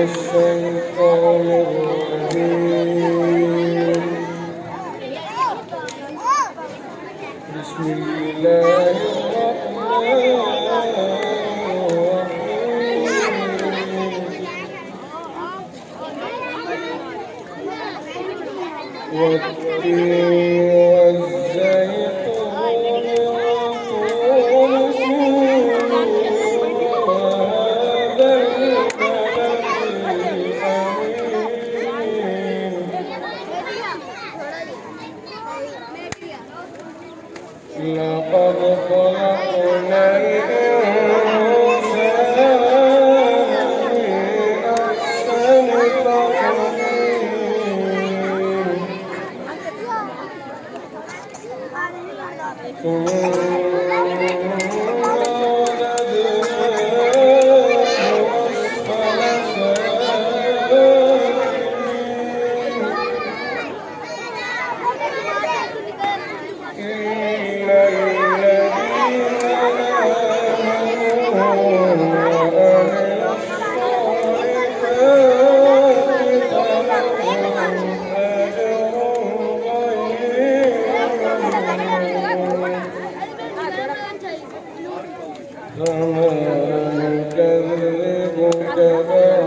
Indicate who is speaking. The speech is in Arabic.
Speaker 1: الشيطان الرجيم. بسم الله الرحمن الرحيم. والتين والزيتون وطور سينين وهذا البلد الأمين. لقد خلقنا الإنسان في أحسن تقويم. ثم رددناه أسفل سافلين. إلا الذين آمنوا وعملوا الصالحات فلهم أجر غير ممنون. فما يكذبك بعد